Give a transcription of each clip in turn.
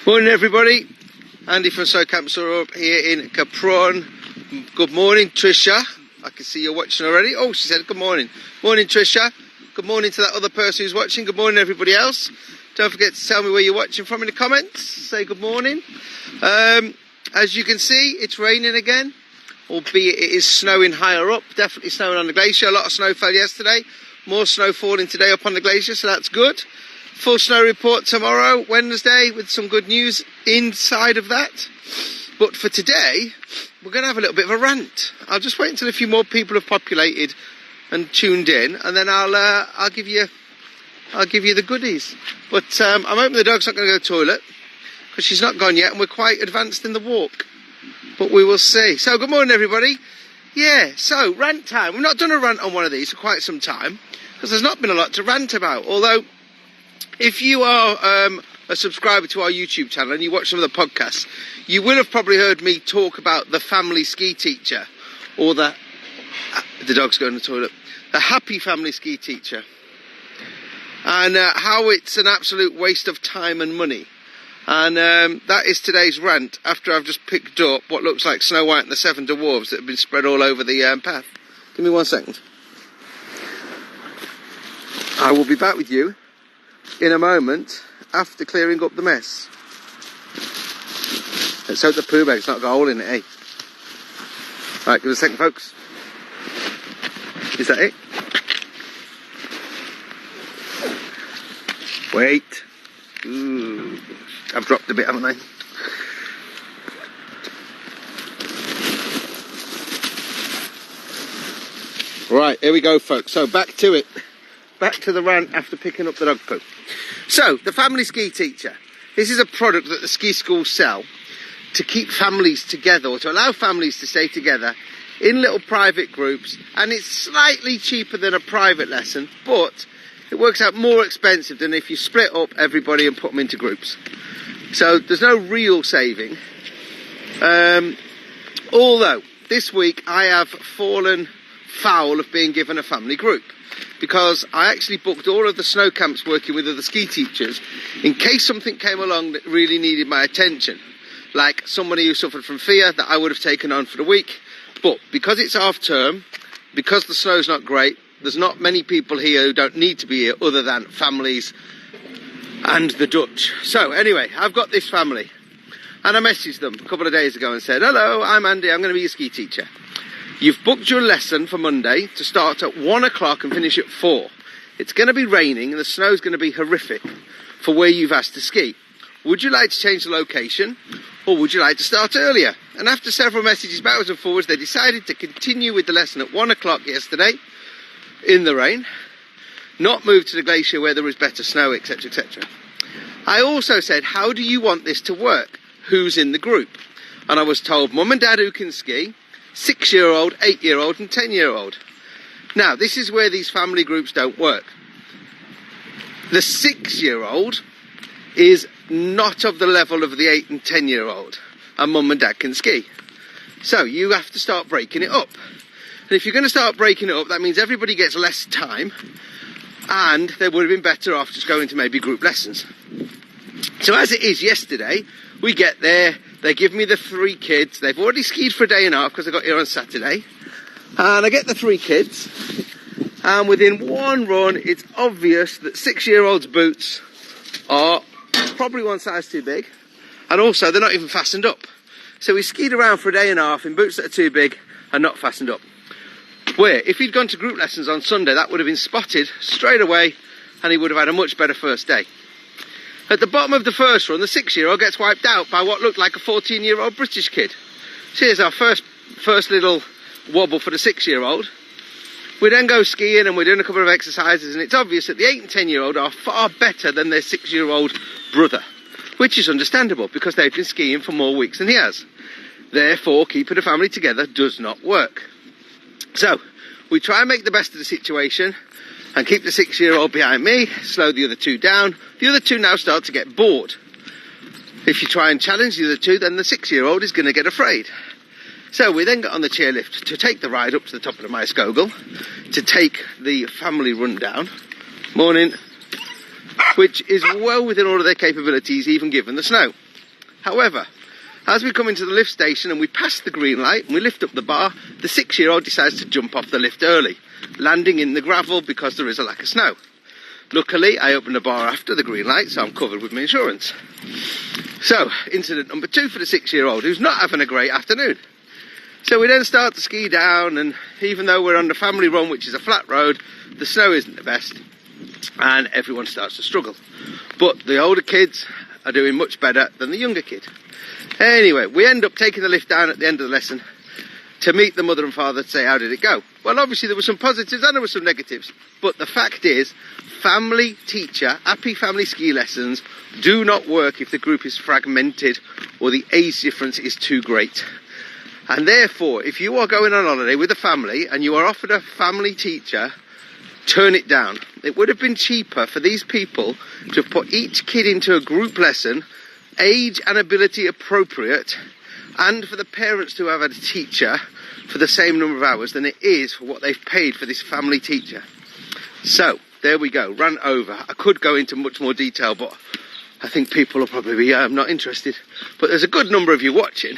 Morning everybody, Andy from So Camps are up here in Capron. Good morning Trisha, I can see you're watching already. Oh, she said good morning. Morning Trisha, good morning to that other person who's watching. Good morning everybody else. Don't forget to tell me where you're watching from in the comments, say good morning. As you can see, it's raining again, albeit it is snowing higher up, definitely snowing on the glacier. A lot of snow fell yesterday, more snow falling today up on the glacier, so that's good. Full snow report tomorrow, Wednesday, with some good news inside of that. But for today, we're going to have a little bit of a rant. I'll just wait until a few more people have populated and tuned in, and then I'll give you the goodies. But I'm hoping the dog's not going to go to the toilet, because she's not gone yet, and we're quite advanced in the walk. But we will see. So good morning, everybody. Yeah, so rant time. We've not done a rant on one of these for quite some time, because there's not been a lot to rant about. Although, if you are a subscriber to our YouTube channel and you watch some of the podcasts, you will have probably heard me talk about the family ski teacher, or the dog's going to the toilet, the happy family ski teacher, and how it's an absolute waste of time and money. And that is today's rant, after I've just picked up what looks like Snow White and the Seven Dwarfs that have been spread all over the path. Give me 1 second. I will be back with you in a moment after clearing up the mess. Let's hope the poo bag's not got a hole in it, eh? Right, give us a second, folks. Is that it? Wait. Ooh, I've dropped a bit, haven't I? Right, here we go, folks. So back to it. Back to the rant after picking up the dog poo. So, the family ski teacher. This is a product that the ski schools sell to keep families together, or to allow families to stay together in little private groups. And it's slightly cheaper than a private lesson, but it works out more expensive than if you split up everybody and put them into groups. So, there's no real saving. Although, this week I have fallen foul of being given a family group, because I actually booked all of the snow camps working with other ski teachers in case something came along that really needed my attention, like somebody who suffered from fear that I would have taken on for the week. But because it's half term, because the snow's not great, there's not many people here who don't need to be here other than families and the Dutch. So anyway, I've got this family, and I messaged them a couple of days ago and said, hello, I'm Andy, I'm going to be your ski teacher. You've booked your lesson for Monday to start at 1 o'clock and finish at 4. It's going to be raining and the snow's going to be horrific for where you've asked to ski. Would you like to change the location, or would you like to start earlier? And after several messages backwards and forwards, they decided to continue with the lesson at 1 o'clock yesterday in the rain, not move to the glacier where there was better snow, etc, etc. I also said, how do you want this to work? Who's in the group? And I was told mum and dad who can ski, 6-year-old, 8-year-old and 10-year-old. Now, this is where these family groups don't work. The 6-year-old is not of the level of the 8 and 10-year-old, and mum and dad can ski. So you have to start breaking it up. And if you're going to start breaking it up, that means everybody gets less time, and they would have been better off just going to maybe group lessons. So as it is, yesterday, we get there, they give me the 3 kids. They've already skied for a day and a half because I got here on Saturday. And I get the 3 kids, and within one run, it's obvious that 6-year-olds' boots are probably one size too big, and also they're not even fastened up. So we skied around for a day and a half in boots that are too big and not fastened up. Where, if he'd gone to group lessons on Sunday, that would have been spotted straight away, and he would have had a much better first day. At the bottom of the first run, the 6-year-old gets wiped out by what looked like a 14-year-old British kid. So here's our first little wobble for the 6-year-old. We then go skiing and we're doing a couple of exercises, and it's obvious that the 8 and 10-year-old are far better than their 6-year-old brother, which is understandable because they've been skiing for more weeks than he has. Therefore, keeping the family together does not work. So, we try and make the best of the situation and keep the 6-year-old behind me, slow the other 2 down. The other 2 now start to get bored. If you try and challenge the other 2, then the 6-year-old is going to get afraid. So we then got on the chairlift to take the ride up to the top of the Maeskogel, to take the family rundown. Morning. Which is well within all of their capabilities, even given the snow. However, as we come into the lift station and we pass the green light and we lift up the bar, the 6-year-old decides to jump off the lift early, landing in the gravel because there is a lack of snow. Luckily, I opened the bar after the green light, so I'm covered with my insurance. So, incident number 2 for the 6-year-old, who's not having a great afternoon. So we then start to ski down, and even though we're on the family run, which is a flat road, the snow isn't the best, and everyone starts to struggle. But the older kids are doing much better than the younger kid. Anyway, we end up taking the lift down at the end of the lesson to meet the mother and father to say, how did it go? Well, obviously there were some positives and there were some negatives. But the fact is, family teacher, happy family ski lessons do not work if the group is fragmented or the age difference is too great. And therefore, if you are going on holiday with a family and you are offered a family teacher, turn it down. It would have been cheaper for these people to put each kid into a group lesson, age and ability appropriate, and for the parents to have a teacher for the same number of hours than it is for what they've paid for this family teacher. So, there we go, ran over. I could go into much more detail, but I think people will probably be not interested. But there's a good number of you watching.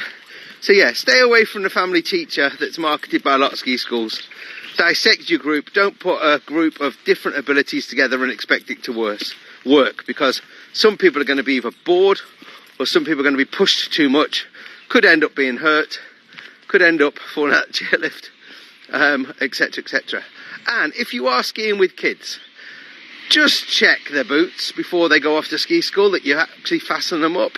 So yeah, stay away from the family teacher that's marketed by a lot of ski schools. Dissect your group. Don't put a group of different abilities together and expect it to work, because some people are going to be either bored or some people are going to be pushed too much, could end up being hurt, could end up falling out the chairlift, etc, etc. And if you are skiing with kids, just check their boots before they go off to ski school, that you actually fasten them up.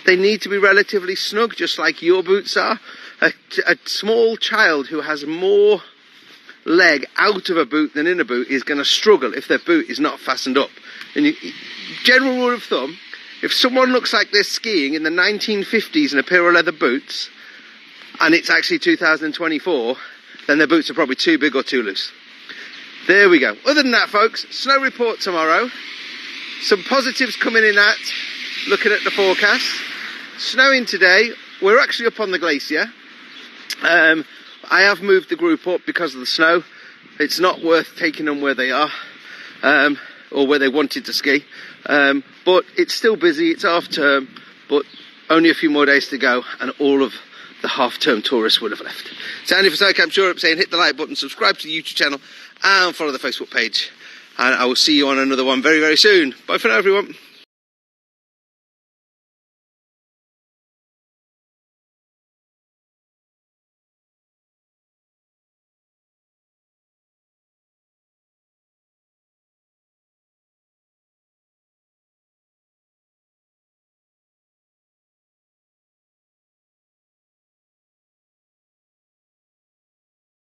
They need to be relatively snug, just like your boots are. A small child who has more leg out of a boot than in a boot is going to struggle if their boot is not fastened up. And general rule of thumb, if someone looks like they're skiing in the 1950s in a pair of leather boots, and it's actually 2024, then their boots are probably too big or too loose. There we go. Other than that, folks, snow report tomorrow. Some positives coming in at, looking at the forecast. Snowing today. We're actually up on the glacier. I have moved the group up because of the snow. It's not worth taking them where they are, or where they wanted to ski. But it's still busy, it's half term, but only a few more days to go, and all of the half-term tourists would have left. So Andy for Snowcamps Europe saying hit the like button, subscribe to the YouTube channel, and follow the Facebook page. And I will see you on another one very, very soon. Bye for now, everyone.